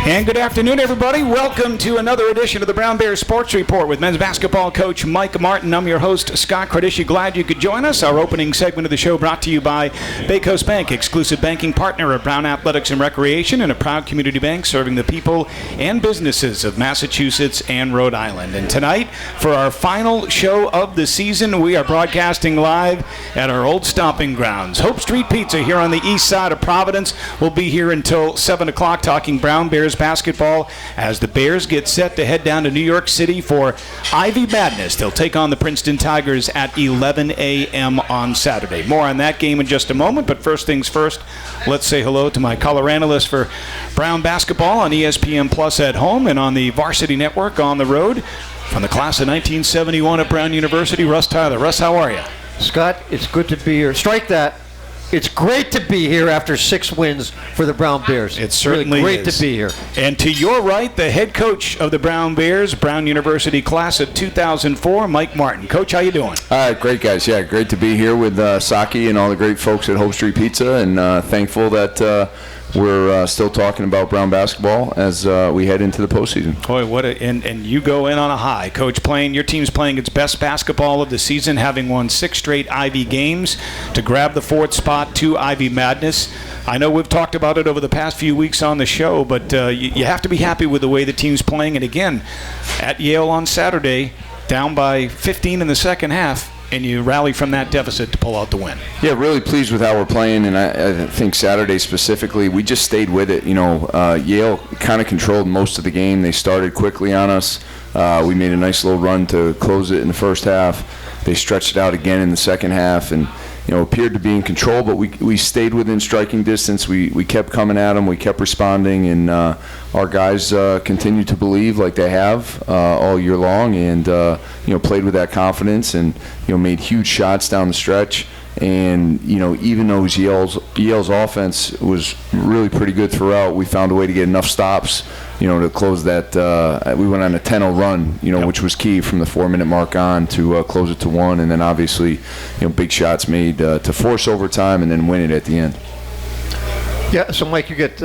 And good afternoon, everybody. Welcome to another edition of the Brown Bears Sports Report with men's basketball coach Mike Martin. I'm your host, Scott Cordischi. Glad you could join us. Our opening segment of the show brought to you by Bay Coast Bank, exclusive banking partner of Brown Athletics and Recreation, and a proud community bank serving the people and businesses of Massachusetts and Rhode Island. And tonight, for our final show of the season, we are broadcasting live at our old stomping grounds. Hope Street Pizza here on the east side of Providence. We'll be here until 7 o'clock talking Brown Bears basketball as the Bears get set to head down to New York City for Ivy Madness. They'll take on the Princeton Tigers at 11 a.m. on Saturday. More on that game in just a moment, but first things first, let's say hello to my color analyst for Brown basketball on ESPN Plus at home and on the Varsity Network on the road. From the class of 1971 at Brown University, Russ Tyler. Russ, how are you? Scott, it's good to be here. Strike that. It's great to be here after 6 wins for the Brown Bears. It certainly really great to be here. And to your right, the head coach of the Brown Bears, Brown University class of 2004, Mike Martin. Coach, how you doing? Great, guys. Yeah, great to be here with Saki and all the great folks at Hope Street Pizza, and thankful that we're still talking about Brown basketball as we head into the postseason. Boy, and you go in on a high, Coach. Your team's playing its best basketball of the season, having won 6 straight Ivy games to grab the 4th spot to Ivy Madness. I know we've talked about it over the past few weeks on the show, but you have to be happy with the way the team's playing. And again, at Yale on Saturday, down by 15 in the second half, and you rally from that deficit to pull out the win. Yeah, really pleased with how we're playing, and I think Saturday specifically, we just stayed with it. Yale kind of controlled most of the game. They started quickly on us. We made a nice little run to close it in the first half. They stretched it out again in the second half, and appeared to be in control, but we stayed within striking distance. We kept coming at them. We kept responding, and our guys continued to believe like they have all year long, and played with that confidence, and made huge shots down the stretch. And even though Yale's offense was really pretty good throughout, we found a way to get enough stops to close that. We went on a 10-0 run, which was key from the 4-minute mark on to close it to 1, and then obviously big shots made to force overtime and then win it at the end. Yeah, so Mike, you get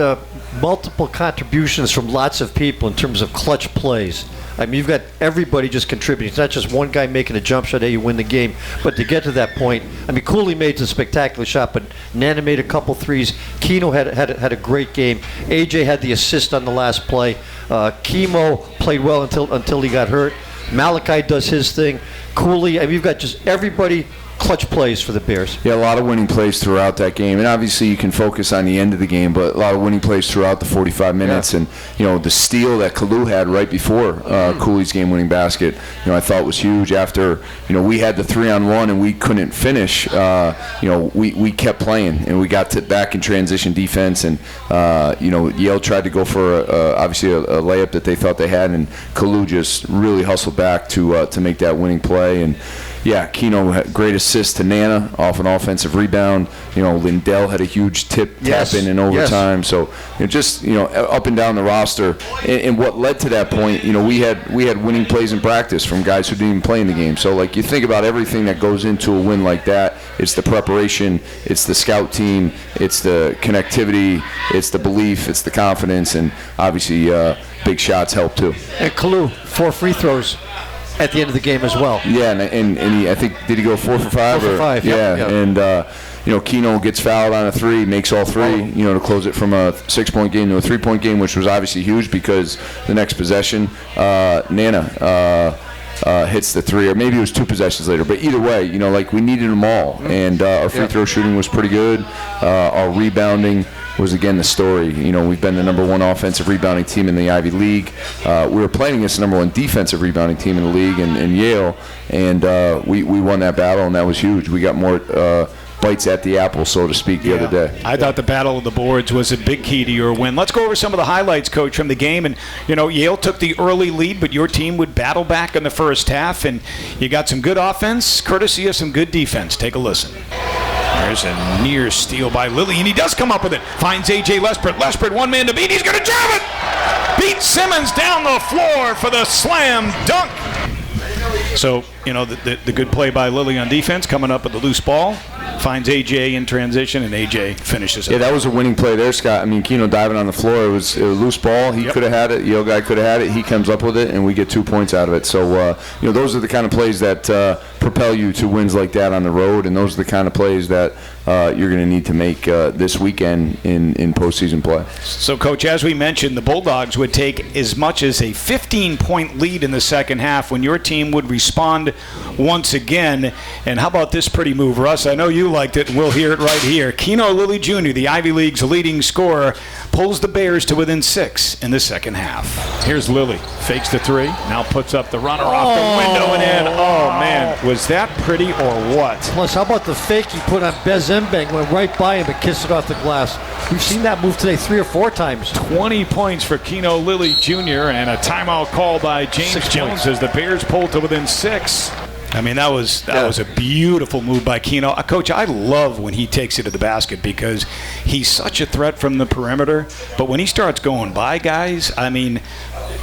multiple contributions from lots of people in terms of clutch plays. I mean, you've got everybody just contributing. It's not just one guy making a jump shot, hey, you win the game. But to get to that point, I mean, Cooley made a spectacular shot, but Nana made a couple threes. Keno had a great game. AJ had the assist on the last play. Chemo played well until he got hurt. Malachi does his thing. Cooley, I mean, you've got just everybody clutch plays for the Bears. Yeah, a lot of winning plays throughout that game, and obviously you can focus on the end of the game, but a lot of winning plays throughout the 45 minutes. Yeah. And the steal that Kalu had right before Cooley's game-winning basket, I thought was huge. After we had the 3-on-1 and we couldn't finish, we kept playing, and we got back in transition defense, and Yale tried to go for obviously a layup that they thought they had, and Kalu just really hustled back to make that winning play. And yeah, Keno had great assist to Nana off an offensive rebound. Lindell had a huge tap in overtime. Yes. So just up and down the roster, and what led to that point, we had winning plays in practice from guys who didn't even play in the game. So you think about everything that goes into a win like that. It's the preparation, it's the scout team, it's the connectivity, it's the belief, it's the confidence, and obviously big shots help too. And Kalu, 4 free throws at the end of the game as well. Yeah, and he, I think, did he go 4 for 5? 4 for 5, yeah. Yep. And Keno gets fouled on a 3, makes all 3, to close it from a 6-point game to a 3-point game, which was obviously huge because the next possession, Nana hits the 3, or maybe it was 2 possessions later. But either way, we needed them all, and our free throw shooting was pretty good. Our rebounding was again the story. We've been the number 1 offensive rebounding team in the Ivy League. We were playing against the number 1 defensive rebounding team in the league in Yale, and we won that battle, and that was huge. We got more bites at the apple, so to speak, the other day. I thought the battle of the boards was a big key to your win. Let's go over some of the highlights, Coach, from the game. And, Yale took the early lead, but your team would battle back in the first half, and you got some good offense, courtesy of some good defense. Take a listen. There's a near steal by Lilly, and he does come up with it. Finds A.J. Lespert. Lespert, one man to beat. He's going to jam it! Beat Simmons down the floor for the slam dunk. So, the good play by Lilly on defense, coming up with the loose ball, finds A.J. in transition, and A.J. finishes it. Yeah, that was a winning play there, Scott. I mean, Keno diving on the floor. It was a loose ball. He could have had it. Yale guy could have had it. He comes up with it, and we get 2 points out of it. So, those are the kind of plays that propel you to wins like that on the road, and those are the kind of plays that you're going to need to make this weekend in postseason play. So, Coach, as we mentioned, the Bulldogs would take as much as a 15-point lead in the second half when your team would respond once again. And how about this pretty move, Russ? I know you liked it, and we'll hear it right here. Keno Lilly Jr., the Ivy League's leading scorer, pulls the Bears to within 6 in the second half. Here's Lilly. Fakes the three. Now puts up the runner off the window and in. Oh, man. Was that pretty or what? Plus, how about the fake he put on Bez Mbeng, went right by him and kissed it off the glass. We've seen that move today 3 or 4 times. 20 points for Keno Lilly Jr. and a timeout call by James Jones as the Bears pull to within 6. I mean, that was a beautiful move by Keno. Coach, I love when he takes it to the basket because he's such a threat from the perimeter. But when he starts going by guys, I mean,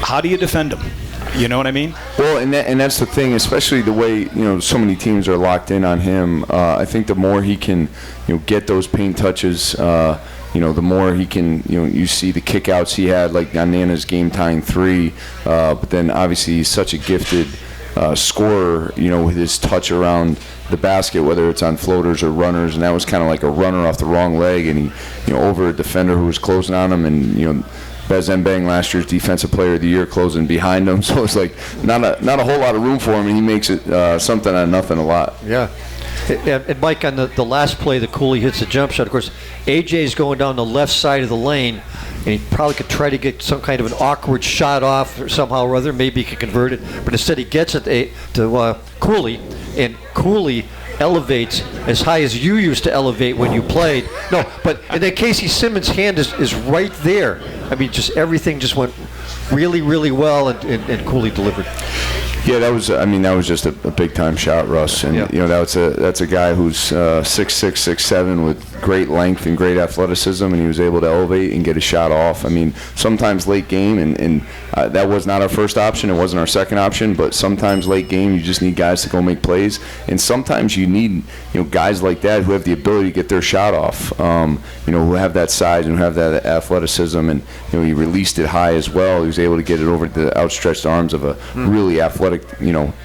how do you defend him? You know what I mean? Well, and that's the thing, especially the way so many teams are locked in on him. I think the more he can get those paint touches, the more he can you see the kickouts he had, like on Nana's game-tying 3. But then obviously he's such a gifted scorer, with his touch around the basket, whether it's on floaters or runners, and that was kind of like a runner off the wrong leg, and he over a defender who was closing on him, and Bez Mbeng, last year's Defensive Player of the Year, closing behind him, so it's like not a whole lot of room for him, and he makes it something out of nothing a lot. Yeah. And Mike, on the last play, the Cooley hits a jump shot. Of course, AJ's going down the left side of the lane, and he probably could try to get some kind of an awkward shot off or somehow or other. Maybe he could convert it, but instead he gets it to Cooley, and Cooley elevates as high as you used to elevate when you played. No, but in that Casey Simmons' hand is right there. I mean, just everything just went really, really well, and Cooley delivered. Yeah, that was just a big time shot, Russ, and that's a guy who's 6'6", 6'7", with great length and great athleticism, and he was able to elevate and get a shot off. I mean, sometimes late game, and that was not our first option, it wasn't our second option, but sometimes late game you just need guys to go make plays, and sometimes you need guys like that who have the ability to get their shot off, who have that size and who have that athleticism, and he released it high as well. He was able to get it over the outstretched arms of a really athletic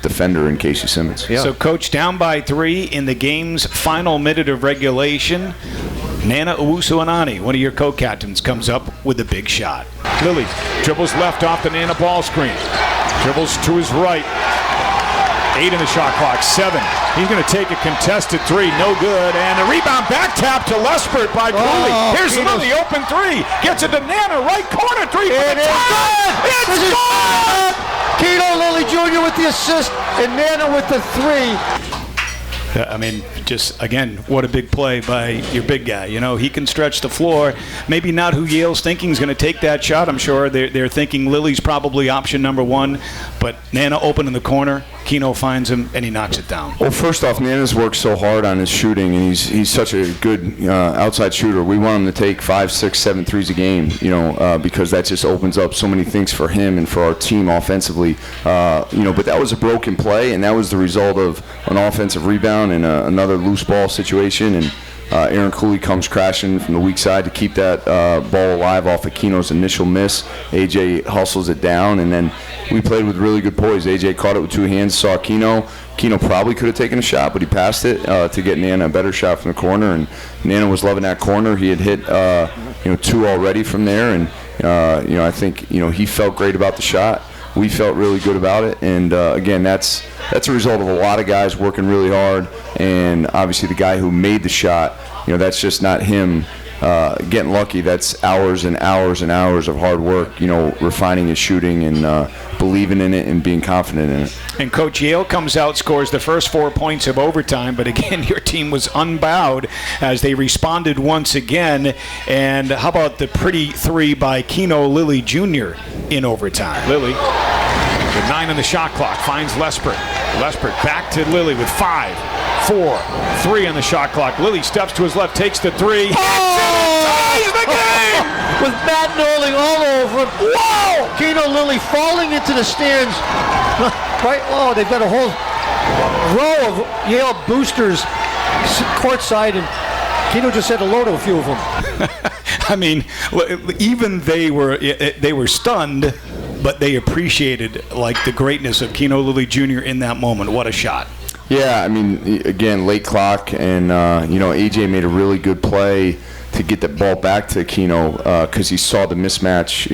defender in Casey Simmons. Yeah. So, Coach, down by 3 in the game's final minute of regulation, Nana Owusu-Anane, one of your co-captains, comes up with a big shot. Lilly dribbles left off the Nana ball screen. Dribbles to his right. 8 in the shot clock, 7. He's going to take a contested 3, no good, and a rebound back tap to Lespert by Cooley. Here's Lilly, open 3, gets it to Nana, right corner 3 for the tie. It's good! Keno Lilly Jr. with the assist, and Nana with the 3. I mean, just, again, what a big play by your big guy. He can stretch the floor. Maybe not who Yale's thinking is going to take that shot. I'm sure they're thinking Lilly's probably option number 1, but Nana open in the corner. Keno finds him, and he knocks it down. Well, first off, Nana's worked so hard on his shooting, and he's such a good outside shooter. We want him to take 5, 6, 7 threes a game, because that just opens up so many things for him and for our team offensively. But that was a broken play, and that was the result of an offensive rebound and another loose ball situation, and Aaron Cooley comes crashing from the weak side to keep that ball alive off of Keno's initial miss. AJ hustles it down, and then we played with really good poise. AJ caught it with 2 hands, saw Keno. Keno probably could have taken a shot, but he passed it to get Nana a better shot from the corner, and Nana was loving that corner. He had hit 2 already from there, and I think he felt great about the shot. We felt really good about it, and again, that's a result of a lot of guys working really hard, and obviously the guy who made the shot, that's just not him getting lucky. That's hours and hours and hours of hard work, refining his shooting and believing in it and being confident in it. And Coach, Yale comes out, scores the first 4 points of overtime, but again, your team was unbowed as they responded once again. And how about the pretty 3 by Keno Lilly Jr. in overtime? Lilly, with 9 on the shot clock, finds Lespert. Lespert back to Lilly with 5, 4, 3 on the shot clock. Lilly steps to his left, takes the 3. Ties the game! with Matt Noling all over him. Whoa! Keno Lilly falling into the stands. Right? Oh, they've got a whole row of Yale boosters courtside, and Keno just said hello to a few of them. I mean, even they were stunned, but they appreciated like the greatness of Keno Lilly Jr. in that moment. What a shot! Yeah, I mean, again, late clock, and AJ made a really good play to get the ball back to Keno because he saw the mismatch.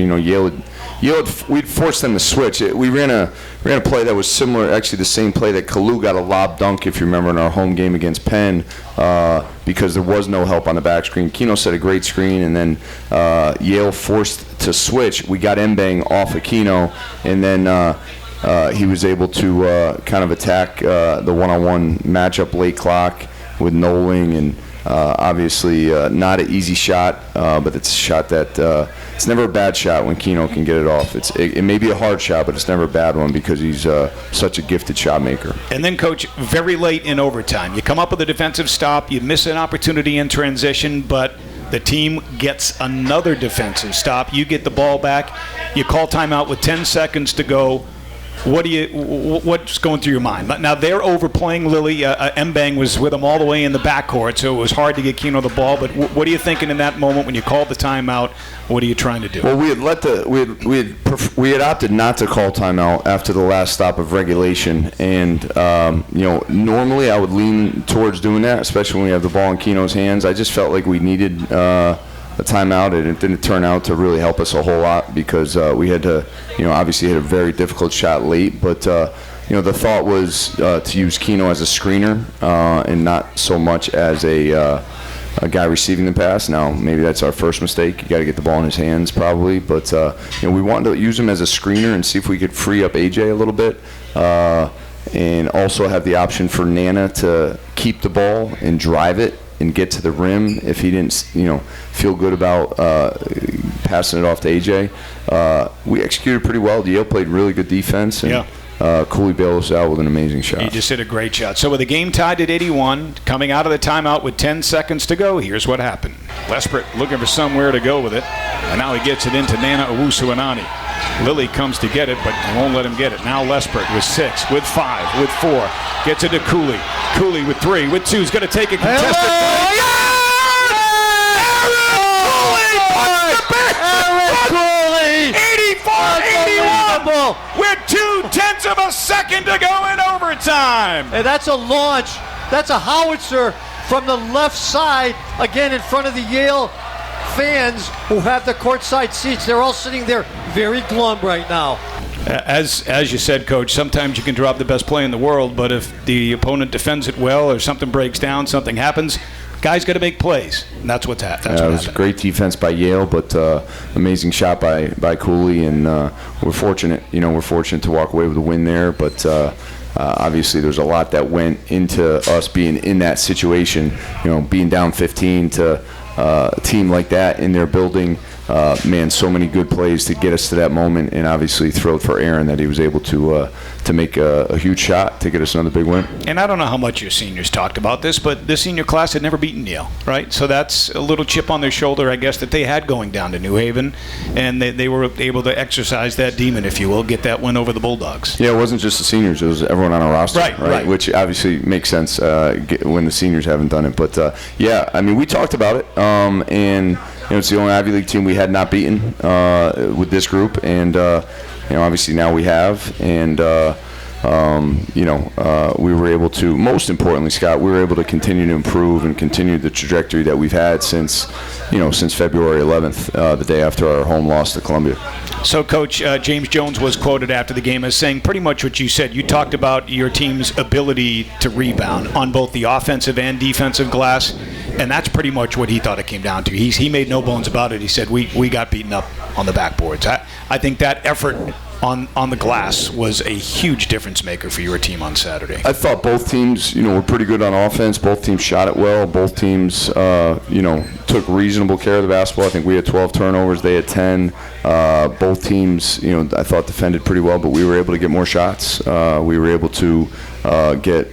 We'd forced them to switch. We ran a play that was similar, actually the same play that Kalu got a lob dunk, if you remember, in our home game against Penn, because there was no help on the back screen. Keno set a great screen, and then Yale forced to switch. We got Mbang off of Keno, and then he was able to kind of attack the one-on-one matchup late clock with Noling, and obviously not an easy shot, but it's a shot that it's never a bad shot when Keno can get it off. It may be a hard shot, but it's never a bad one because he's such a gifted shot maker. And then, Coach, very late in overtime, you come up with a defensive stop, you miss an opportunity in transition, but the team gets another defensive stop. You get the ball back, you call timeout with 10 seconds to go. What's going through your mind? Now they're overplaying Lilly. Mbang was with them all the way in the backcourt, so it was hard to get Keno the ball. But what are you thinking in that moment when you called the timeout? What are you trying to do? Well, we had opted not to call timeout after the last stop of regulation, and normally I would lean towards doing that, especially when we have the ball in Keno's hands. I just felt like we needed a timeout, and it didn't turn out to really help us a whole lot because we had to, obviously hit a very difficult shot late. But the thought was to use Keno as a screener and not so much as a guy receiving the pass. Now maybe that's our first mistake. You got to get the ball in his hands probably, but we wanted to use him as a screener and see if we could free up AJ a little bit. And also have the option for Nana to keep the ball and drive it and get to the rim if he didn't, feel good about passing it off to AJ. We executed pretty well. Yale played really good defense, and Cooley bailed us out with an amazing shot. He just hit a great shot. So with the game tied at 81, coming out of the timeout with 10 seconds to go, here's what happened. Lesperant looking for somewhere to go with it, and now he gets it into Nana Owusu-Anane. Lilly comes to get it, but he won't let him get it. Now Lesperant with 6, with 5, with 4. Gets it to Cooley. Cooley with 3, with 2. He's going to take a contested three. Cooley! 84-81 with 0.2 of a second to go in overtime. And that's a launch. That's a howitzer from the left side, again in front of the Yale fans who have the courtside seats. They're all sitting there very glum right now. As you said, Coach, sometimes you can drop the best play in the world, but if the opponent defends it well or something breaks down, something happens, guys got to make plays, and that's what's happened. It was great defense by Yale, but amazing shot by Cooley, and we're fortunate. We're fortunate to walk away with a win there, but obviously there's a lot that went into us being in that situation. Being down 15 to a team like that in their building. So many good plays to get us to that moment, and obviously thrilled for Aaron that he was able to make a huge shot to get us another big win. And I don't know how much your seniors talked about this, but the senior class had never beaten Yale, right? So that's a little chip on their shoulder, I guess, that they had going down to New Haven, and they were able to exercise that demon, if you will, get that win over the Bulldogs. Yeah, it wasn't just the seniors; it was everyone on our roster, right? Which obviously makes sense when the seniors haven't done it. But we talked about it, and. It's the only Ivy League team we had not beaten with this group, and obviously now we have, and we were able to. Most importantly, Scott, we were able to continue to improve and continue the trajectory that we've had since February 11th, the day after our home loss to Columbia. So, Coach, James Jones was quoted after the game as saying pretty much what you said. You talked about your team's ability to rebound on both the offensive and defensive glass, and that's pretty much what he thought it came down to. He made no bones about it. He said, we got beaten up on the backboards. I think that effort on the glass was a huge difference maker for your team on Saturday. I thought both teams, were pretty good on offense. Both teams shot it well. Both teams, took reasonable care of the basketball. I think we had 12 turnovers. They had 10. Both teams, I thought defended pretty well, but we were able to get more shots. We were able to get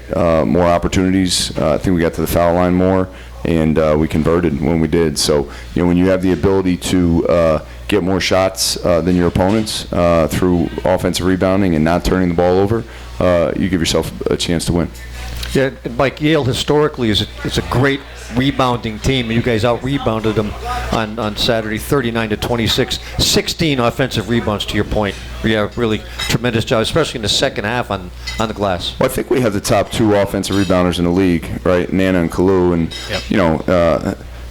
more opportunities. I think we got to the foul line more. and we converted when we did. So, when you have the ability to get more shots than your opponents through offensive rebounding and not turning the ball over, you give yourself a chance to win. Yeah, and Mike, Yale historically is a great rebounding team. You guys out-rebounded them on Saturday, 39-26. 16 offensive rebounds, to your point. Yeah, really tremendous job, especially in the second half on the glass. Well, I think we have the top 2 offensive rebounders in the league, right? Nana and Kalu, and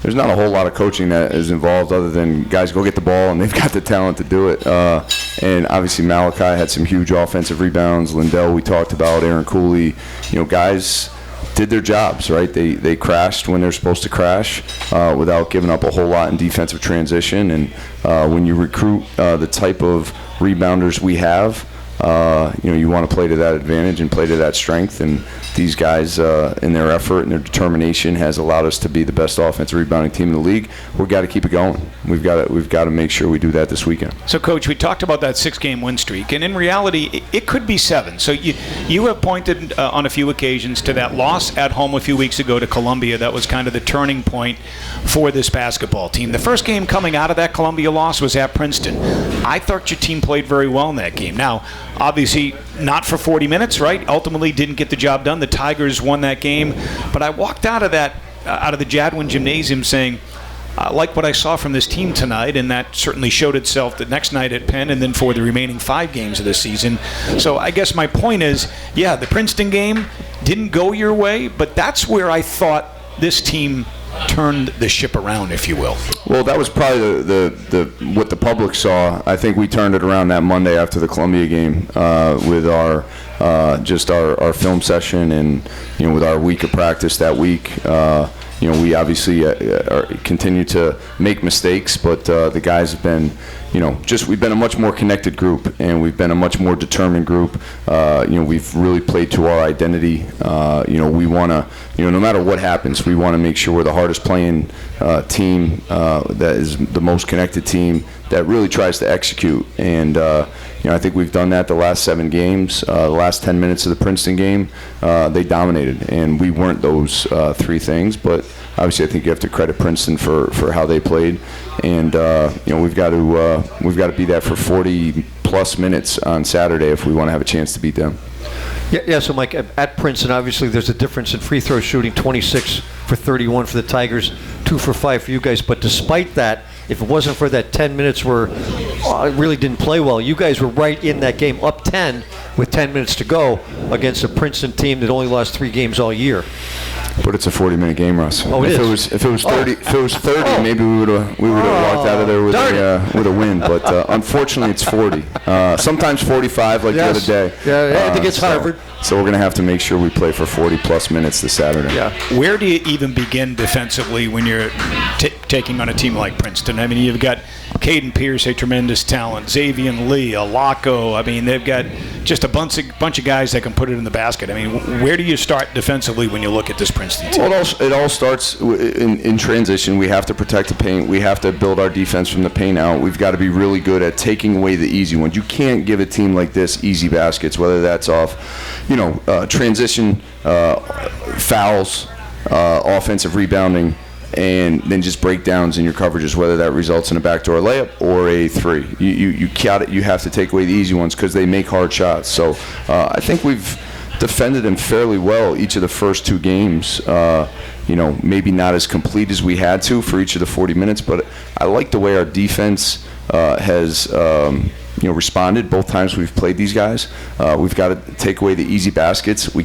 there's not a whole lot of coaching that is involved other than guys go get the ball, and they've got the talent to do it. And obviously Malachi had some huge offensive rebounds. Lindell, we talked about, Aaron Cooley. Guys did their jobs, right? They crashed when they're supposed to crash without giving up a whole lot in defensive transition. And when you recruit the type of rebounders we have, you want to play to that advantage and play to that strength. And these guys, in their effort and their determination, has allowed us to be the best offensive rebounding team in the league. We've got to keep it going. We've got to make sure we do that this weekend. So, Coach, we talked about that 6-game win streak, and in reality, it could be 7. So you have pointed on a few occasions to that loss at home a few weeks ago to Columbia. That was kind of the turning point for this basketball team. The first game coming out of that Columbia loss was at Princeton. I thought your team played very well in that game. Now, obviously, not for 40 minutes, right? Ultimately didn't get the job done. The Tigers won that game. But I walked out of the Jadwin Gymnasium saying, I like what I saw from this team tonight, and that certainly showed itself the next night at Penn and then for the remaining 5 games of the season. So I guess my point is, yeah, the Princeton game didn't go your way, but that's where I thought this team turned the ship around, if you will. Well, that was probably the what the public saw. I think we turned it around that Monday after the Columbia game with our film session and with our week of practice that week. We obviously continue to make mistakes, but the guys have been, we've been a much more connected group, and we've been a much more determined group. We've really played to our identity. We want to, no matter what happens, we want to make sure we're the hardest playing team, that is the most connected team that really tries to execute. And I think we've done that the last 7 games. The last 10 minutes of the Princeton game, they dominated, and we weren't those 3 things. But obviously, I think you have to credit Princeton for how they played, and we've got to be that for 40+ minutes on Saturday if we want to have a chance to beat them. Yeah. So, Mike, at Princeton, obviously, there's a difference in free throw shooting: 26 for 31 for the Tigers, 2 for 5 for you guys. But despite that, if it wasn't for that 10 minutes where it really didn't play well, you guys were right in that game, up 10 with 10 minutes to go against a Princeton team that only lost 3 games all year. But it's a 40-minute game, Russ. Oh, it is. If it was 30, maybe we would have walked out of there with a win. But unfortunately, it's 40. Sometimes 45, like the other day. Yeah, I think it's Harvard. So we're going to have to make sure we play for 40+ minutes this Saturday. Yeah. Where do you even begin defensively when you're taking on a team like Princeton? I mean, you've got Caden Pierce, a tremendous talent, Symeon Lee, Alako. I mean, they've got just a bunch of guys that can put it in the basket. I mean, where do you start defensively when you look at this Princeton team? Well, it all starts in transition. We have to protect the paint. We have to build our defense from the paint out. We've got to be really good at taking away the easy ones. You can't give a team like this easy baskets, whether that's off, transition, fouls, offensive rebounding, and then just breakdowns in your coverages, whether that results in a backdoor layup or a 3. You have to take away the easy ones because they make hard shots. So I think we've defended them fairly well each of the first 2 games. Maybe not as complete as we had to for each of the 40 minutes, but I like the way our defense has responded both times we've played these guys. We've got to take away the easy baskets. They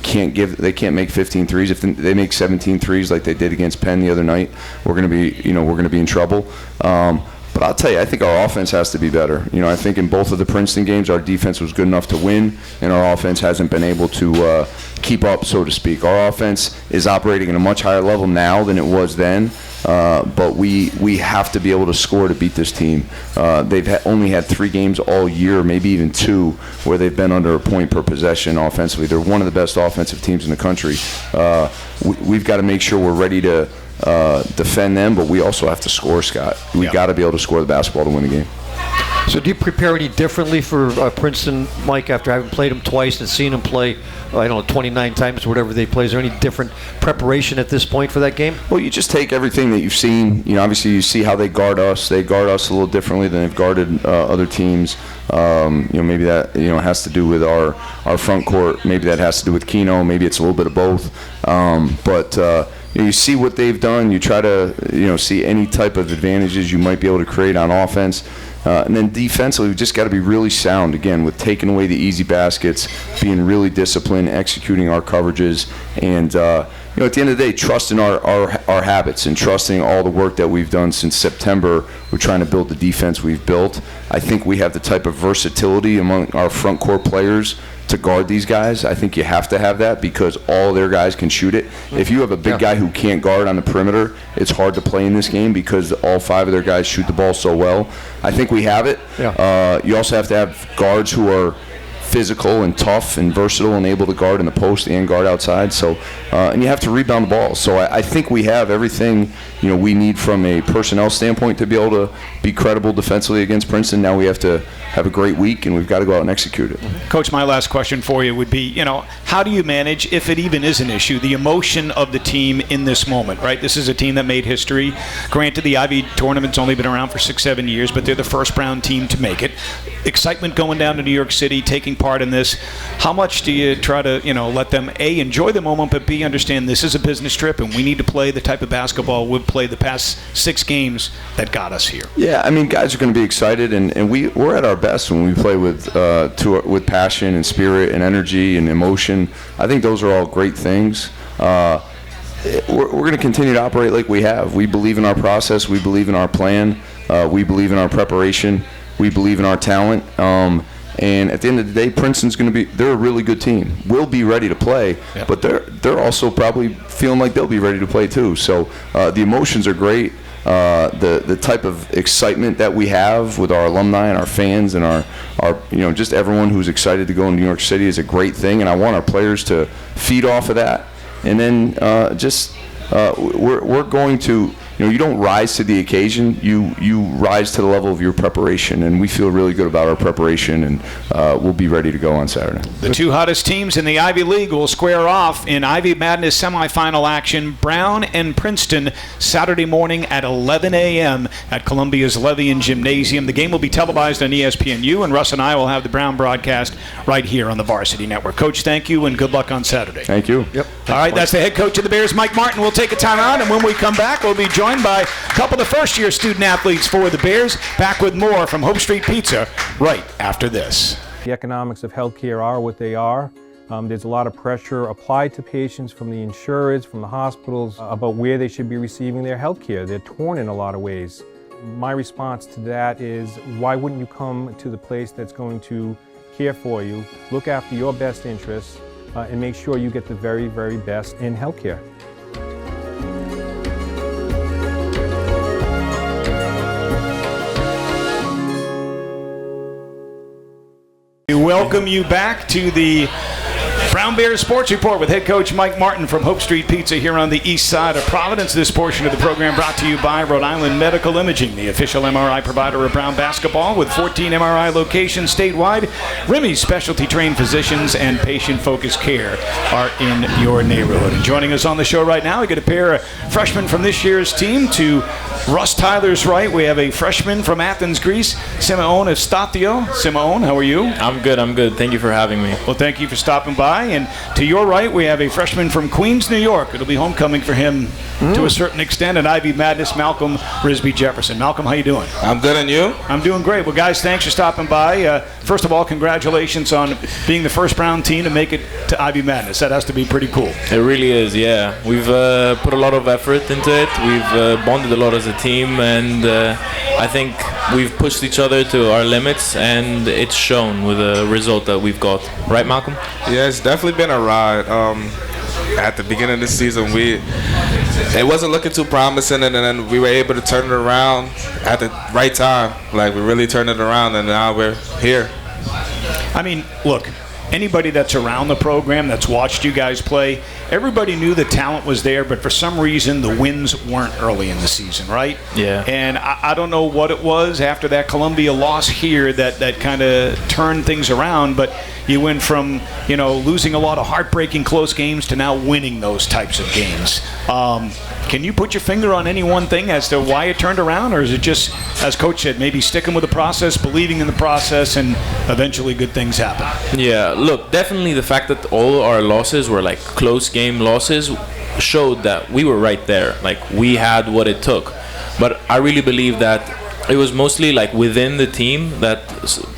can't make 15 threes. If they make 17 threes like they did against Penn the other night, we're going to be in trouble. But I'll tell you, I think our offense has to be better. I think in both of the Princeton games, our defense was good enough to win, and our offense hasn't been able to keep up, so to speak. Our offense is operating at a much higher level now than it was then, but we have to be able to score to beat this team. They've only had 3 games all year, maybe even 2, where they've been under a point per possession offensively. They're one of the best offensive teams in the country. We've got to make sure we're ready to defend them, but we also have to score, Scott. We got to be able to score the basketball to win the game. So do you prepare any differently for Princeton, Mike, after having played them twice and seen them play, 29 times or whatever they play? Is there any different preparation at this point for that game? Well, you just take everything that you've seen. Obviously you see how they guard us. They guard us a little differently than they've guarded other teams. Maybe that has to do with our front court. Maybe that has to do with Keno. Maybe it's a little bit of both. But you see what they've done. You try to see any type of advantages you might be able to create on offense. And then defensively, we've just got to be really sound, again, with taking away the easy baskets, being really disciplined, executing our coverages, and at the end of the day, trusting our habits and trusting all the work that we've done since September. We're trying to build the defense we've built. I think we have the type of versatility among our front court players to guard these guys. I think you have to have that because all their guys can shoot it. If you have a big guy who can't guard on the perimeter, it's hard to play in this game because all 5 of their guys shoot the ball so well. I think we have it. You also have to have guards who are physical and tough and versatile and able to guard in the post and guard outside. So, and you have to rebound the ball. So I think we have everything we need from a personnel standpoint to be able to be credible defensively against Princeton. Now we have to have a great week, and we've got to go out and execute it. Coach, my last question for you would be, how do you manage, if it even is an issue, the emotion of the team in this moment, right? This is a team that made history. Granted, the Ivy tournament's only been around for 6-7 years, but they're the first Brown team to make it. Excitement going down to New York City, taking part in this. How much do you try to, let them, A, enjoy the moment, but B, understand this is a business trip, and we need to play the type of basketball we've played the past 6 games that got us here? Yeah, guys are going to be excited, and we're at our best when we play with passion and spirit and energy and emotion. I think those are all great things. We're going to continue to operate like we have. We believe in our process. We believe in our plan. We believe in our preparation. We believe in our talent. And at the end of the day, Princeton's going to they're a really good team. We'll be ready to play, but they're also probably feeling like they'll be ready to play too. So the emotions are great. The type of excitement that we have with our alumni and our fans and our just everyone who's excited to go in New York City is a great thing, and I want our players to feed off of that. And then we're going to you don't rise to the occasion, you rise to the level of your preparation, and we feel really good about our preparation, and we'll be ready to go on Saturday. The 2 hottest teams in the Ivy League will square off in Ivy Madness semifinal action. Brown and Princeton, Saturday morning at 11 a.m. at Columbia's Levian Gymnasium. The game will be televised on ESPNU, and Russ and I will have the Brown broadcast right here on the Varsity Network. Coach, thank you, and good luck on Saturday. Thank you. Yep. All right, that's the head coach of the Bears, Mike Martin. We'll take a timeout, and when we come back, we'll be joined by a couple of the first-year student-athletes for the Bears. Back with more from Hope Street Pizza right after this. The economics of healthcare are what they are. There's a lot of pressure applied to patients from the insurers, from the hospitals, about where they should be receiving their healthcare. They're torn in a lot of ways. My response to that is, why wouldn't you come to the place that's going to care for you, look after your best interests, and make sure you get the very, very best in healthcare? We welcome you back to the Brown Bears Sports Report with head coach Mike Martin from Hope Street Pizza here on the east side of Providence. This portion of the program brought to you by Rhode Island Medical Imaging, the official MRI provider of Brown basketball with 14 MRI locations statewide. Remy's specialty trained physicians and patient-focused care are in your neighborhood. And joining us on the show right now, we get a pair of freshmen from this year's team. To Russ Tyler's right, we have a freshman from Athens, Greece, Symeon Efstathiou. Symeon, how are you? I'm good. Thank you for having me. Well, thank you for stopping by. And to your right, we have a freshman from Queens, New York. It'll be homecoming for him to a certain extent at Ivy Madness, Malcolm Wrisby-Jefferson. Malcolm, how you doing? I'm good, and you? I'm doing great. Well, guys, thanks for stopping by. First of all, congratulations on being the first Brown team to make it to Ivy Madness. That has to be pretty cool. It really is, yeah. We've put a lot of effort into it. We've bonded a lot as a team, and I think we've pushed each other to our limits, and it's shown with the result that we've got. Right, Malcolm? Yeah, it's definitely been a ride. At the beginning of the season, it wasn't looking too promising, and then we were able to turn it around at the right time. Like, we really turned it around, and now we're here. I mean, look, anybody that's around the program, that's watched you guys play, everybody knew the talent was there, but for some reason the wins weren't early in the season, right? Yeah. And I don't know what it was after that Columbia loss here that kind of turned things around, but you went from, losing a lot of heartbreaking close games to now winning those types of games. Can you put your finger on any one thing as to why it turned around, or is it just, as Coach said, maybe sticking with the process, believing in the process, and eventually good things happen? Yeah, look, definitely the fact that all our losses were like close game losses showed that we were right there. Like, we had what it took. But I really believe that it was mostly like within the team that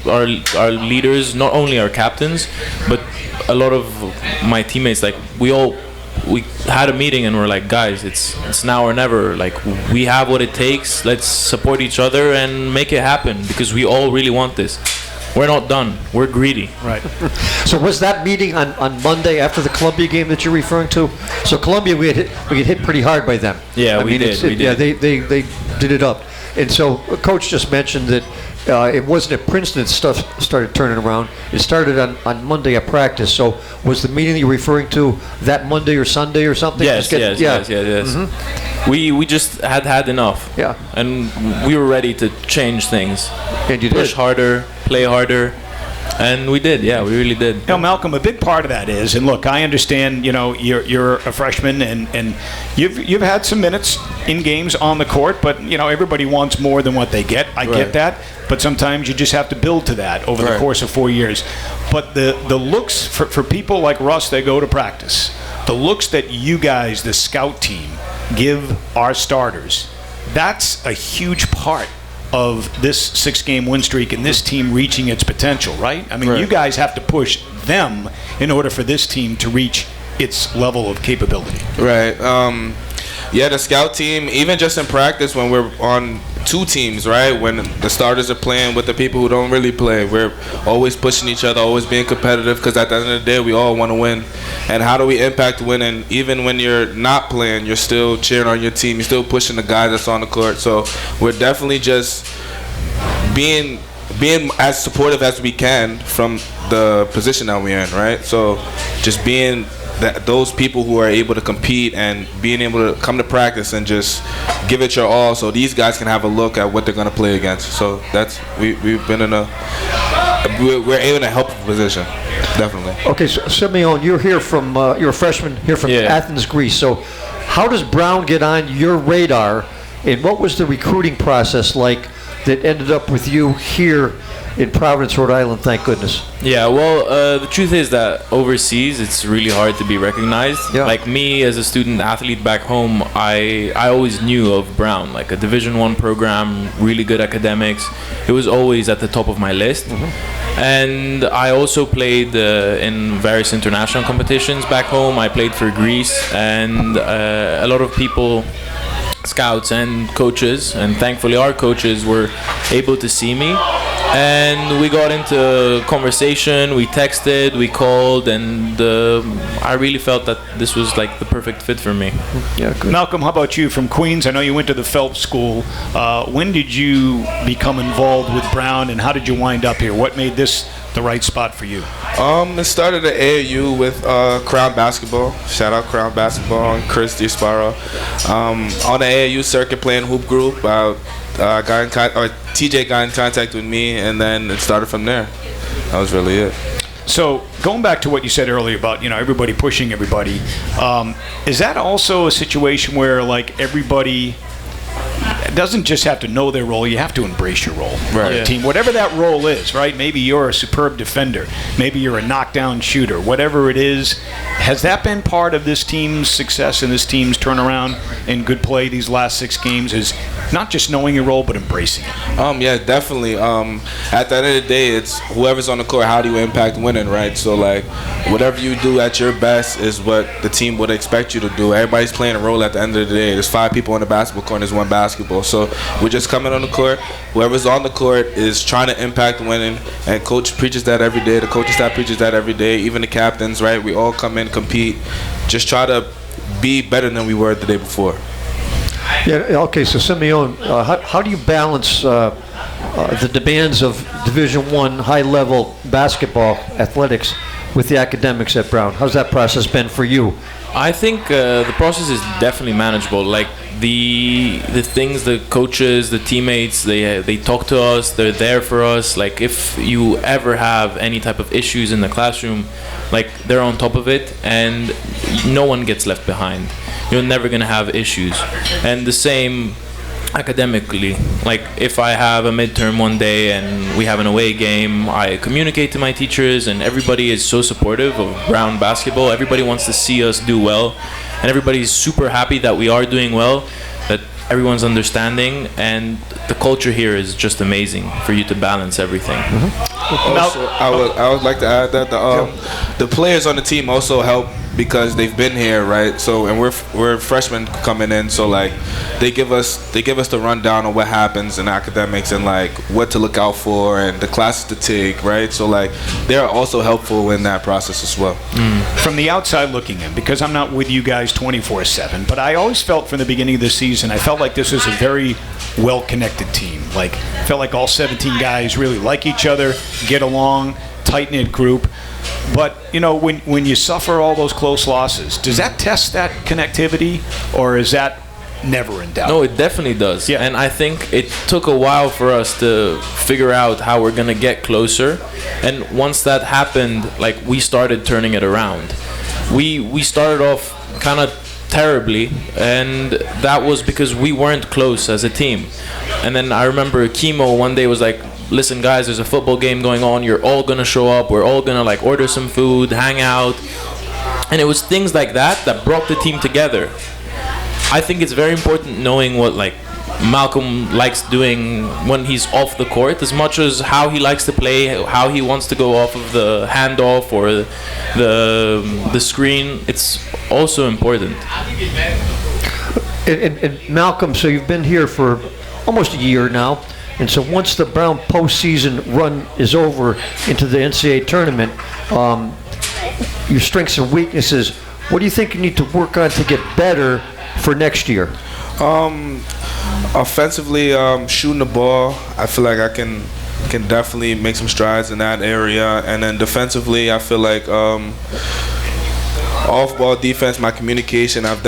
our leaders, not only our captains, but a lot of my teammates, like we had a meeting and we're like, guys, it's now or never. Like, we have what it takes. Let's support each other and make it happen, because we all really want this. We're not done. We're greedy. Right. So was that meeting on Monday after the Columbia game that you're referring to? So Columbia, we get hit pretty hard by them. Yeah, we did. Yeah, they did it up. And so Coach just mentioned that it wasn't at Princeton that stuff started turning around. It started on Monday at practice. So was the meeting that you're referring to that Monday or Sunday or something? Yes. Mm-hmm. We just had enough. Yeah. And we were ready to change things. And you push did. harder, play harder. And we did, yeah, we really did. Malcolm, a big part of that is, and look, I understand, you're a freshman and you've had some minutes in games on the court, but everybody wants more than what they get. I get that, but sometimes you just have to build to that over the course of 4 years. But the looks for people like Russ that go to practice, the looks that you guys, the scout team, give our starters, that's a huge part of this 6-game win streak and this team reaching its potential, right? I mean, you guys have to push them in order for this team to reach its level of capability. Right. The scout team, even just in practice when we're on two teams, right? When the starters are playing with the people who don't really play, we're always pushing each other, always being competitive, because at the end of the day, we all want to win. And how do we impact winning? Even when you're not playing, you're still cheering on your team. You're still pushing the guys that's on the court. So we're definitely just being as supportive as we can from the position that we're in, right? So just being those people who are able to compete and being able to come to practice and just give it your all, so these guys can have a look at what they're going to play against. So that's we've been in we're in a helpful position, definitely. Okay, so Symeon, you're a freshman here from Athens, Greece. So how does Brown get on your radar, and what was the recruiting process like that ended up with you here in Providence, Rhode Island, thank goodness? Yeah, well, the truth is that overseas, it's really hard to be recognized. Yeah. Like me, as a student athlete back home, I always knew of Brown, like a Division I program, really good academics. It was always at the top of my list. Mm-hmm. And I also played in various international competitions back home. I played for Greece, and a lot of people, scouts and coaches, and thankfully our coaches were able to see me, and we got into conversation, we texted, we called, and I really felt that this was like the perfect fit for me. Yeah, good. Malcolm, how about you from Queens? I know you went to the Phelps School. When did you become involved with Brown, and how did you wind up here? What made this the right spot for you? It started at AAU with Crown Basketball. Shout out Crown Basketball and Chris DiSparo. On the AAU circuit playing hoop group, TJ got in contact with me, and then it started from there. That was really it. So going back to what you said earlier about everybody pushing everybody, is that also a situation where like everybody doesn't just have to know their role, you have to embrace your role on the team, whatever that role is, right? Maybe you're a superb defender, maybe you're a knockdown shooter, whatever it is. Has that been part of this team's success and this team's turnaround and good play these last 6 games, is not just knowing your role but embracing it? Yeah, definitely. At the end of the day, it's whoever's on the court, how do you impact winning, right? So like whatever you do at your best is what the team would expect you to do. Everybody's playing a role at the end of the day. There's 5 people on the basketball court and there's 1 basketball. So we're just coming on the court. Whoever's on the court is trying to impact winning, and coach preaches that every day. The coaching staff preaches that every day. Even the captains, right? We all come in, compete, just try to be better than we were the day before. Yeah. Okay. So Symeon, how do you balance the demands of Division I high-level basketball athletics with the academics at Brown? How's that process been for you? I think the process is definitely manageable. Like the things, the coaches, the teammates, they talk to us. They're there for us. Like if you ever have any type of issues in the classroom, like they're on top of it, and no one gets left behind. You're never gonna have issues. And the same academically. Like if I have a midterm one day and we have an away game, I communicate to my teachers, and everybody is so supportive of Brown basketball. Everybody wants to see us do well, and everybody's super happy that we are doing well, that everyone's understanding, and the culture here is just amazing for you to balance everything. Also, I would like to add that the players on the team also help because they've been here, right? So, and we're freshmen coming in, so like they give us the rundown on what happens in academics and like what to look out for and the classes to take, right? So like they're also helpful in that process as well. From the outside looking in, because I'm not with you guys 24/7, but I always felt from the beginning of the season, I felt like this was a very well-connected team. Like, felt like all 17 guys really like each other, get along, tight-knit group. But, you know, when you suffer all those close losses, does that test that connectivity, or is that never in doubt? No, it definitely does. Yeah. And I think it took a while for us to figure out how we're going to get closer. And once that happened, like, we started turning it around. We started off kind of terribly, and that was because we weren't close as a team. And then I remember Chemo one day was like, listen guys, there's a football game going on, you're all gonna show up, we're all gonna like order some food, hang out. And it was things like that brought the team together. I think it's very important knowing what like Malcolm likes doing when he's off the court, as much as how he likes to play, how he wants to go off of the handoff or the screen. It's also important. And Malcolm, so you've been here for almost a year now. And so once the Brown postseason run is over into the NCAA tournament, your strengths and weaknesses, what do you think you need to work on to get better for next year? Offensively, shooting the ball, I feel like I can definitely make some strides in that area. And then defensively, I feel like off-ball defense, my communication, I've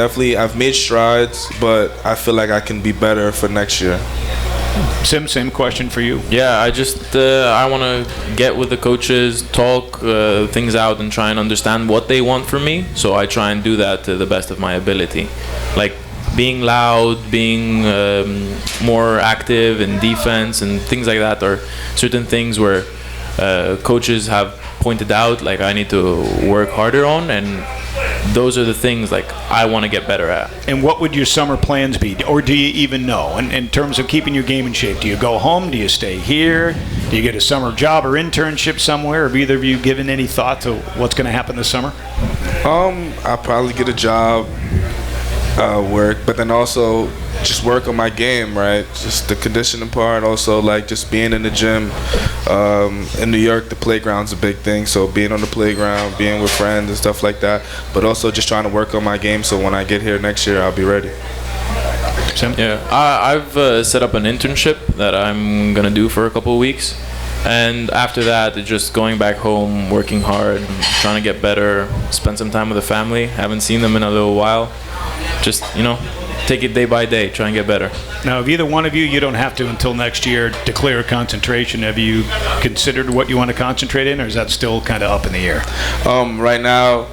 made strides, but I feel like I can be better for next year. Sim, same question for you. Yeah, I want to get with the coaches, talk things out, and try and understand what they want from me. So I try and do that to the best of my ability. Like being loud, being more active in defense and things like that are certain things where coaches have pointed out like I need to work harder on, and those are the things like I want to get better at. And what would your summer plans be, or do you even know in terms of keeping your game in shape? Do you go home? Do you stay here? Do you get a summer job or internship somewhere? Have either of you given any thought to what's going to happen this summer? I'll probably get a job, work, but then also just work on my game, right? Just the conditioning part, also like just being in the gym. In New York, the playground's a big thing, so being on the playground, being with friends and stuff like that, but also just trying to work on my game so when I get here next year, I'll be ready. Yeah, I've set up an internship that I'm gonna do for a couple of weeks, and after that, it's just going back home, working hard, trying to get better, spend some time with the family. Haven't seen them in a little while. Just, you know, take it day by day, try and get better. Now, if either one of you don't have to until next year declare concentration. Have you considered what you want to concentrate in, or is that still kind of up in the air? Right now,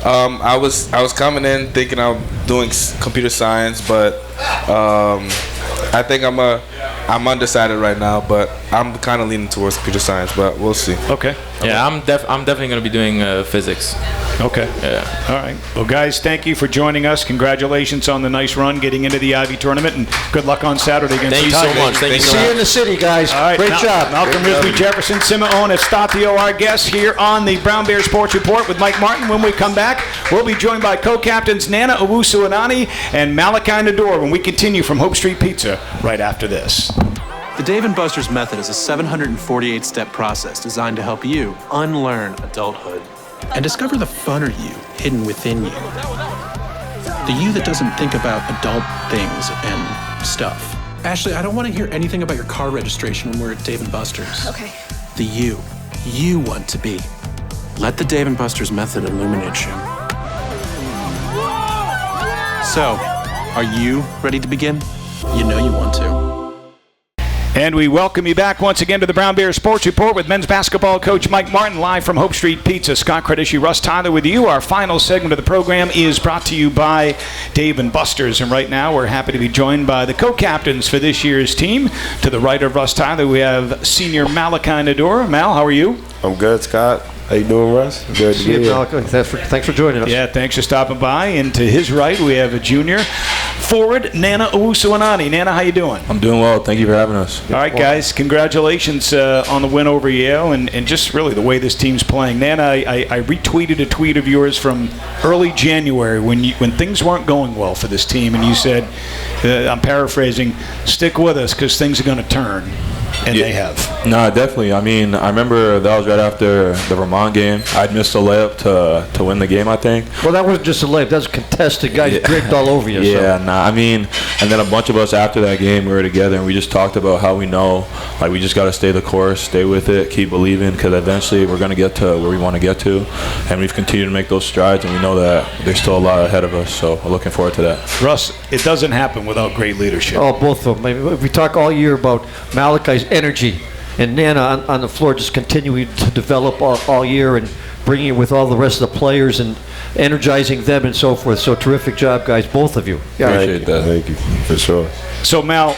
I was coming in thinking I'm doing computer science, but I think I'm undecided right now, but I'm kind of leaning towards computer science, but we'll see. Okay. Yeah, I'm definitely going to be doing physics. Okay. Yeah. All right. Well, guys, thank you for joining us. Congratulations on the nice run getting into the Ivy tournament, and good luck on Saturday against Thank the you Tigers. so much. Thank you so much. See you in the city, guys. All right. Great job. Malcolm, Wrisby-Jefferson, Symeon, Efstathiou, our guests here on the Brown Bear Sports Report with Mike Martin. When we come back, we'll be joined by co-captains Nana Owusu-Anane and Malachi Ndur when we continue from Hope Street Pizza right after this. The Dave & Buster's method is a 748-step process designed to help you unlearn adulthood and discover the funner you hidden within you. The you that doesn't think about adult things and stuff. Ashley, I don't want to hear anything about your car registration when we're at Dave & Buster's. Okay. The you want to be. Let the Dave & Buster's method illuminate you. So, are you ready to begin? You know you want to. And we welcome you back once again to the Brown Bears Sports Report with men's basketball coach Mike Martin, live from Hope Street Pizza. Scott Cordischi, Russ Tyler with you. Our final segment of the program is brought to you by Dave & Buster's. And right now we're happy to be joined by the co-captains for this year's team. To the right of Russ Tyler, we have senior Malachi Ndur. Mal, how are you? I'm good, Scott. How you doing, Russ? Good to be here. Thanks for joining us. Yeah, thanks for stopping by. And to his right, we have a junior forward, Nana Owusu-Anane. Nana, how you doing? I'm doing well. Thank you for having us. All right, guys. Congratulations on the win over Yale and just really the way this team's playing. Nana, I retweeted a tweet of yours from early January when things weren't going well for this team, and you said, I'm paraphrasing, stick with us because things are going to turn. And they have. No, definitely. I mean, I remember that was right after the Vermont game. I'd missed a layup to win the game, I think. Well, that wasn't just a layup. That was contested. Guys draped all over you. Yeah, I mean, and then a bunch of us after that game, we were together, and we just talked about how we know, like, we just got to stay the course, stay with it, keep believing, because eventually we're going to get to where we want to get to. And we've continued to make those strides, and we know that there's still a lot ahead of us, so we're looking forward to that. Russ, it doesn't happen without great leadership. Oh, both of them. I mean, we talk all year about Malachi's energy, and Nana on the floor just continuing to develop all year and bringing it with all the rest of the players and energizing them and so forth. So terrific job, guys, both of you. Yeah, appreciate that. Thank you, for sure. So, Mal,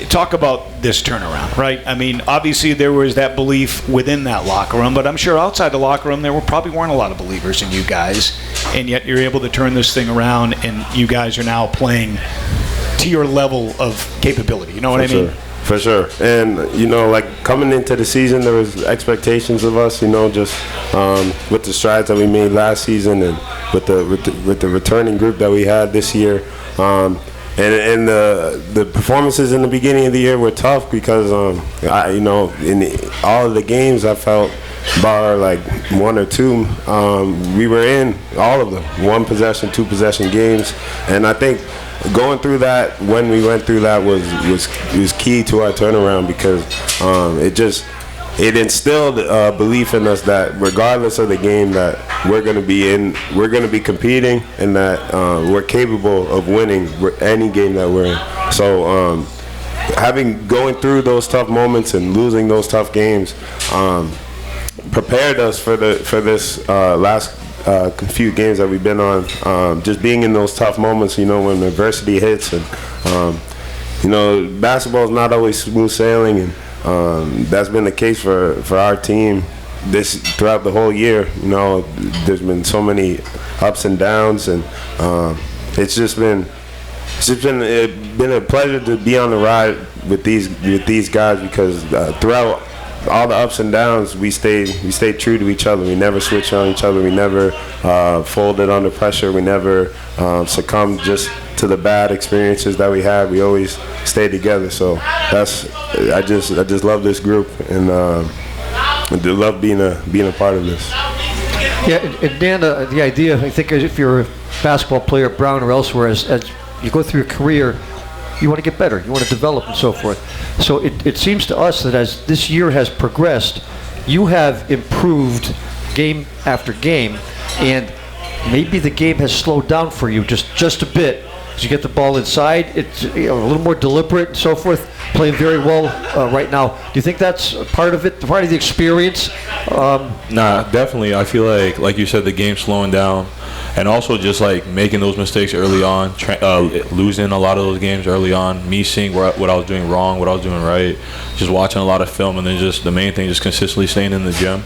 talk about this turnaround, right? I mean, obviously there was that belief within that locker room, but I'm sure outside the locker room there probably weren't a lot of believers in you guys, and yet you're able to turn this thing around, and you guys are now playing to your level of capability. You know what I mean? For sure. And, like coming into the season, there was expectations of us, just with the strides that we made last season and with the returning group that we had this year. And the performances in the beginning of the year were tough because, in all of the games I felt, bar like one or two, we were in all of them, 1 possession, 2 possession games. And I think going through that, when we went through that, was key to our turnaround because it instilled belief in us that regardless of the game that we're going to be competing, and that we're capable of winning any game that we're in. So going through those tough moments and losing those tough games prepared us for this last few games that we've been on, just being in those tough moments, when adversity hits, and basketball is not always smooth sailing, and that's been the case for our team throughout the whole year. There's been so many ups and downs, and it's been a pleasure to be on the ride with these guys because throughout all the ups and downs, we stayed true to each other. We never switched on each other. We never folded under pressure. We never succumbed just to the bad experiences that we had. We always stayed together. So I just love this group, and I love being a part of this. Yeah, and Dan, the idea, I think, if you're a basketball player at Brown or elsewhere, as you go through your career, you want to get better, you want to develop and so forth. So it seems to us that as this year has progressed, you have improved game after game, and maybe the game has slowed down for you just a bit. As you get the ball inside, it's a little more deliberate and so forth, playing very well right now. Do you think that's part of it, part of the experience? Nah, definitely. I feel like you said, the game's slowing down. And also just like making those mistakes early on, losing a lot of those games early on, me seeing what I was doing wrong, what I was doing right, just watching a lot of film, and then just the main thing, just consistently staying in the gym.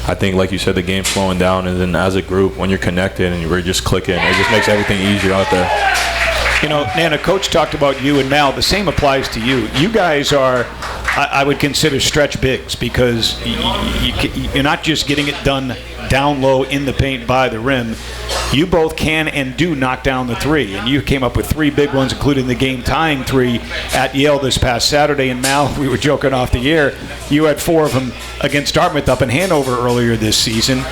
I think, like you said, the game's slowing down, and then as a group, when you're connected and we're just clicking, it just makes everything easier out there. Nana, Coach talked about you and Mal. The same applies to you. You guys are, I would consider, stretch bigs because you're not just getting it done down low in the paint by the rim. You both can and do knock down the three, and you came up with 3 big ones, including the game-tying 3 at Yale this past Saturday. And Mal, we were joking off the air, you had 4 of them against Dartmouth up in Hanover earlier this season.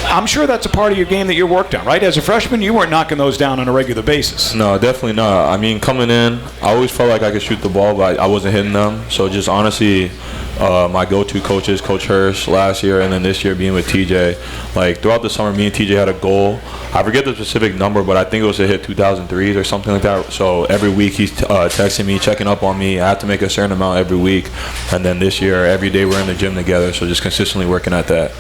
I'm sure that's a part of your game that you're worked on, right? As a freshman, you weren't knocking those down on a regular basis. No, definitely not. I mean, coming in, I always felt like I could shoot the ball, but I wasn't hitting them. So just honestly, my go-to coaches, Coach Hirsch last year, and then this year being with TJ. Like throughout the summer, me and TJ had a goal. I forget the specific number, but I think it was to hit 2,000 threes or something like that. So every week he's texting me, checking up on me. I have to make a certain amount every week. And then this year, every day we're in the gym together. So just consistently working at that.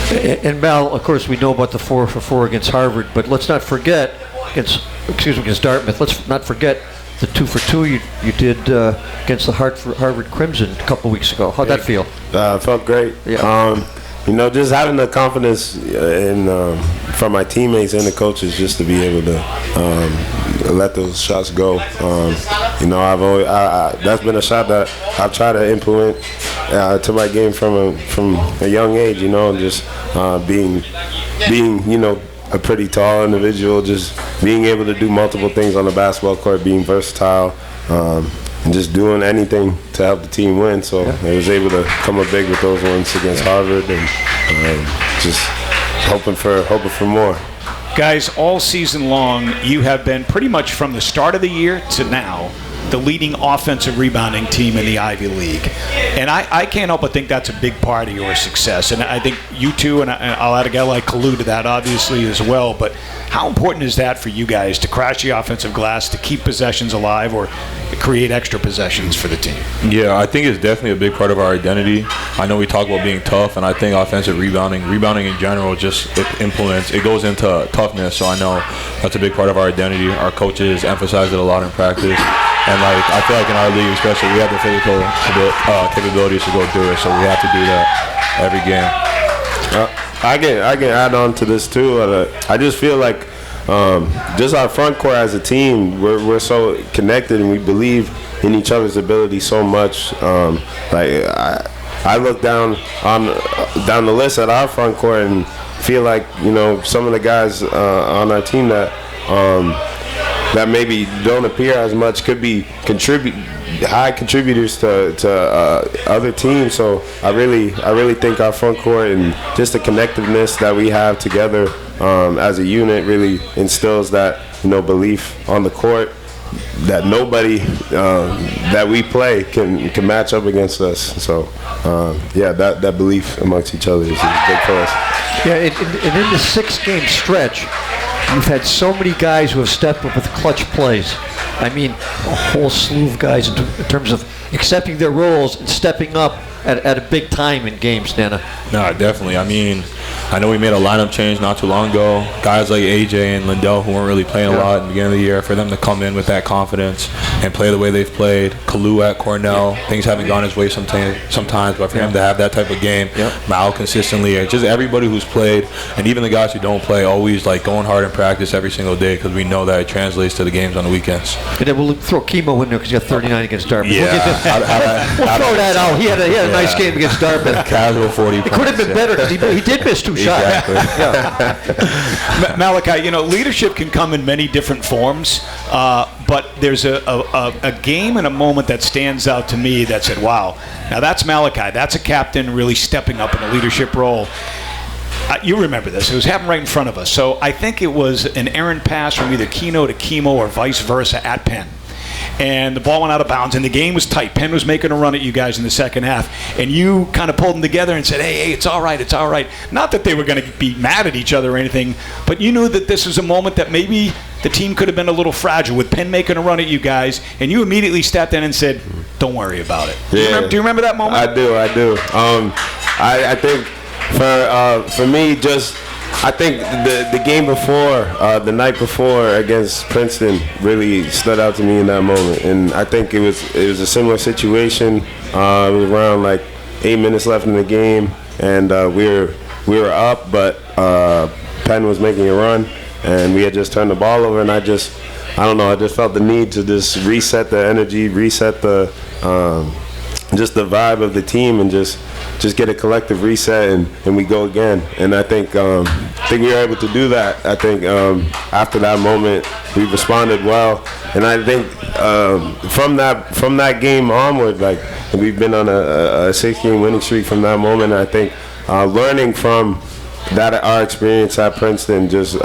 And Mal, of course, we know about the 4 for 4 against Harvard, but let's not forget against Dartmouth. Let's not forget the 2 for 2 you did against the Harvard Crimson a couple of weeks ago. How'd that feel? Felt great. Yeah. Just having the confidence from my teammates and the coaches just to be able to let those shots go. I've always that's been a shot that I've tried to implement to my game from a young age. Just being a pretty tall individual, just being able to do multiple things on the basketball court, being versatile. And just doing anything to help the team win. So I was able to come up big with those ones against Harvard, and just hoping for more. Guys, all season long, you have been pretty much from the start of the year to now the leading offensive rebounding team in the Ivy League. And I can't help but think that's a big part of your success. And I think you two, and I'll add a guy like Kalu to that obviously as well, but how important is that for you guys to crash the offensive glass, to keep possessions alive, or create extra possessions for the team? Yeah, I think it's definitely a big part of our identity. I know we talk about being tough, and I think offensive rebounding in general, just it goes into toughness. So I know that's a big part of our identity. Our coaches emphasize it a lot in practice. And I feel like in our league especially, we have the physical capabilities to go do it, so we have to do that every game. I can add on to this too. I just feel like just our front court as a team, we're so connected and we believe in each other's ability so much. I look down the list at our front court and feel like some of the guys on our team that maybe don't appear as much could be high contributors to other teams. So I really think our front court and just the connectiveness that we have together as a unit really instills that belief on the court that nobody that we play can match up against us. So that belief amongst each other is big for us. Yeah, and in the 6-game stretch, you've had so many guys who have stepped up with clutch plays. I mean, a whole slew of guys in terms of accepting their roles and stepping up at a big time in games, Nana. No, definitely. I mean, I know we made a lineup change not too long ago. Guys like AJ and Lindell, who weren't really playing a lot in the beginning of the year, for them to come in with that confidence and play the way they've played. Kalu at Cornell, things haven't gone his way sometimes, but for him to have that type of game, Mal consistently, just everybody who's played, and even the guys who don't play, always going hard in practice every single day, because we know that it translates to the games on the weekends. And then we'll throw Chemo in there because he got 39 against Dartmouth. Yeah. We'll throw that out. He had a nice game against Dartmouth. Casual 40 points. It could have been better because he did miss 2 shots. Exactly. Malachi, leadership can come in many different forms, but there's a game and a moment that stands out to me that said, wow, now that's Malachi. That's a captain really stepping up in a leadership role. You remember this. It was happening right in front of us. So I think it was an errant pass from either Keno to Chemo or vice versa at Penn. And the ball went out of bounds, and the game was tight. Penn was making a run at you guys in the second half, and you kind of pulled them together and said, hey, it's all right, it's all right. Not that they were going to be mad at each other or anything, but you knew that this was a moment that maybe the team could have been a little fragile with Penn making a run at you guys, and you immediately stepped in and said, don't worry about it. Do you remember that moment? I do. I think for me, I think the game before, the night before against Princeton really stood out to me in that moment. And I think it was a similar situation. It was around 8 minutes left in the game, and we were up, but Penn was making a run, and we had just turned the ball over, and I just felt the need to just reset the energy, reset the just the vibe of the team, and just get a collective reset, and we go again. And I think we were able to do that. I think after that moment, we responded well. And I think from that game onward, we've been on a 6-game winning streak from that moment. And I think learning from that our experience at Princeton, just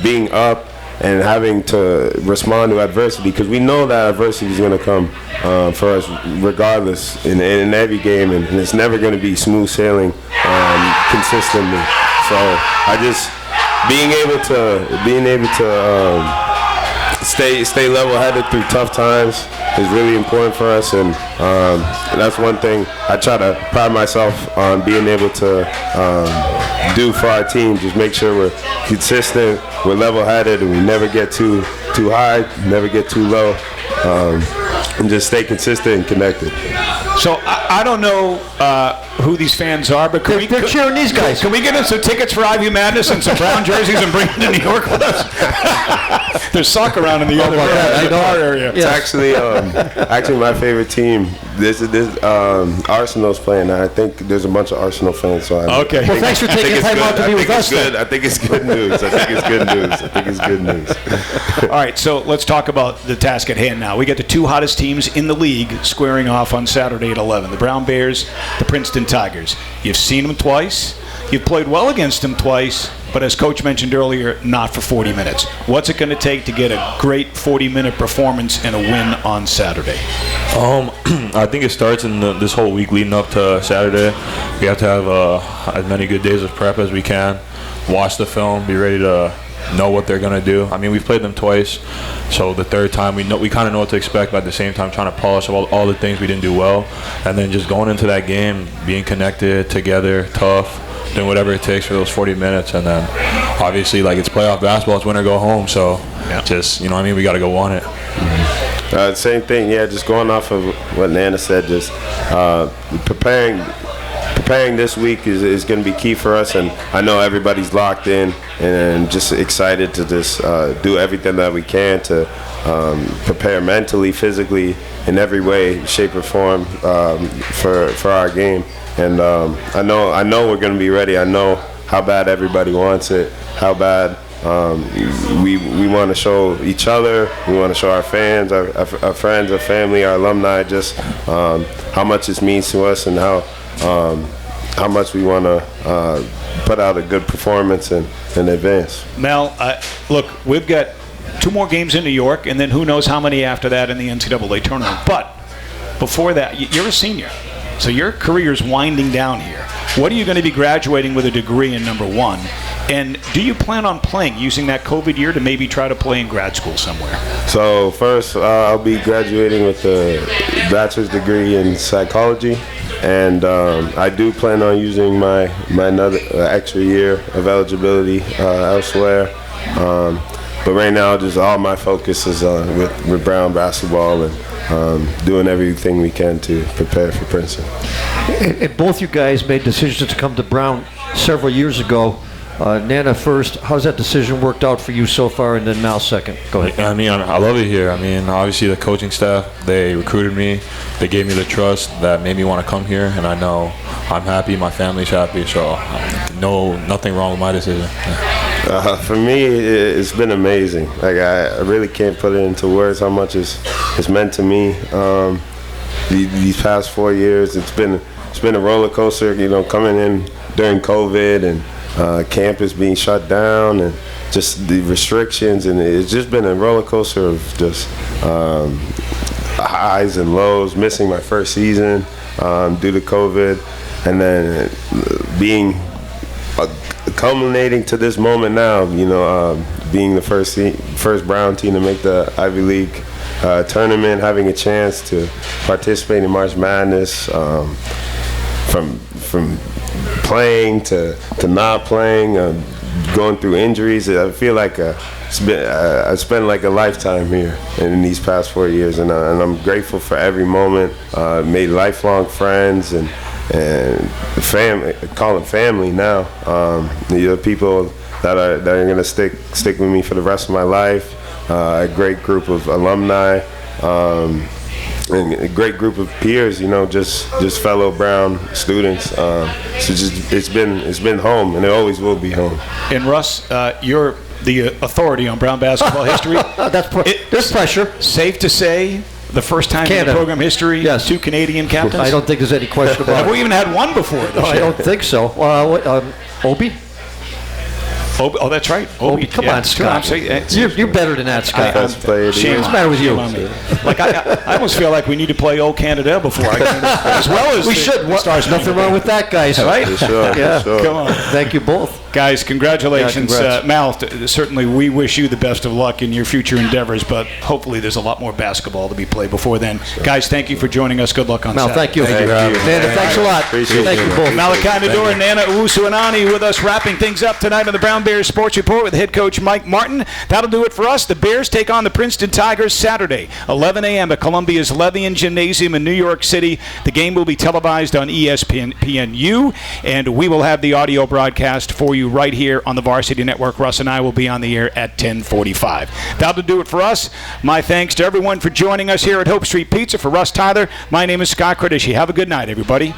being up and having to respond to adversity, because we know that adversity is going to come for us regardless in every game, and it's never going to be smooth sailing consistently. So I just being able to stay level-headed through tough times is really important for us, and that's one thing I try to pride myself on being able to do for our team. Just make sure we're consistent, we're level-headed, and we never get too high, never get too low, and just stay consistent and connected. So I don't know who these fans are, but they're cheering these guys. Can we get them some tickets for Ivy Madness and some Brown jerseys and bring them to New York with us? There's soccer around in the other area. It's actually my favorite team. This Arsenal's playing. I think there's a bunch of Arsenal fans. So okay. Well, thanks for taking time out to be with us. I think it's good news. I think it's good news. All right, so let's talk about the task at hand now. We get the two hottest teams in the league squaring off on Saturday at 11. The Brown Bears, the Princeton Tigers. You've seen them twice. You've played well against them twice, but as Coach mentioned earlier, not for 40 minutes. What's it going to take to get a great 40-minute performance and a win on Saturday? I think it starts in this whole week leading up to Saturday. We have to have as many good days of prep as we can, watch the film, be ready to know what they're going to do. I mean, we've played them twice, so the third time we kind of know what to expect, but at the same time trying to polish all the things we didn't do well, and then just going into that game, being connected, together, tough, doing whatever it takes for those 40 minutes, and then obviously, like, it's playoff basketball, it's win or go home, so just, we got to go won it. Same thing, just going off of what Nana said, just preparing this week is going to be key for us, and I know everybody's locked in and just excited to just do everything that we can to prepare mentally, physically, in every way, shape, or form for our game. And I know we're going to be ready. I know how bad everybody wants it, how bad we want to show each other, we want to show our fans, our friends, our family, our alumni, just how much this means to us and how much we want to put out a good performance and advance. Mel, look, we've got 2 more games in New York, and then who knows how many after that in the NCAA tournament. But before that, you're a senior, so your career's winding down here. What are you going to be graduating with a degree in, number one? And do you plan on playing, using that COVID year to maybe try to play in grad school somewhere? So first, I'll be graduating with a bachelor's degree in psychology. And I do plan on using my another extra year of eligibility elsewhere. But right now, just all my focus is with Brown basketball and doing everything we can to prepare for Princeton. And both you guys made decisions to come to Brown several years ago. Nana first, how's that decision worked out for you so far, and then Mal second? Go ahead. I mean, I love it here. I mean, obviously the coaching staff, they recruited me. They gave me the trust that made me want to come here, and I know I'm happy, my family's happy, so nothing wrong with my decision. For me, it's been amazing. Like, I really can't put it into words how much it's meant to me. These past 4 years, it's been a roller coaster, coming in during COVID and campus being shut down and just the restrictions, and it's just been a roller coaster of just highs and lows, missing my first season due to COVID, and then being culminating to this moment now, being the first Brown team to make the Ivy League tournament, having a chance to participate in March Madness, from playing to not playing, going through injuries. I feel like I spent like a lifetime here in these past 4 years, and I'm grateful for every moment. Made lifelong friends and family, call them family now. People that are gonna stick with me for the rest of my life. A great group of alumni. And a great group of peers, just fellow Brown students. So it's been home, and it always will be home. And Russ, you're the authority on Brown basketball history. There's pressure. Safe to say, the first time Canada. in program history, yes. 2 Canadian captains? I don't think there's any question about it. Have we even had one before this year? I don't think so. Obi? Oh, that's right. Obi, come on, Scott. You're better than that, Scott. Best player of the year. What's the matter with you? Like I almost feel like we need to play "O Canada" before I can, as well as we should. Stars. Nothing wrong with that, guys. Right? For sure. Yeah. For sure. Come on. Thank you both. Guys, congratulations. Yeah, Mal, certainly we wish you the best of luck in your future endeavors, but hopefully there's a lot more basketball to be played before then. Sure. Guys, thank you for joining us. Good luck on Mal, Saturday. thank you. Thank you. Nana, thanks a lot. Thank you both. Malachi, Ndur, and Nana Owusu-Anane with us, wrapping things up tonight on the Brown Bears Sports Report with head coach Mike Martin. That'll do it for us. The Bears take on the Princeton Tigers Saturday, 11 a.m. at Columbia's Levian Gymnasium in New York City. The game will be televised on ESPNU, and we will have the audio broadcast for you right here on the Varsity Network. Russ and I will be on the air at 10:45. That'll do it for us. My thanks to everyone for joining us here at Hope Street Pizza. For Russ Tyler, my name is Scott Cordischi. Have a good night, everybody.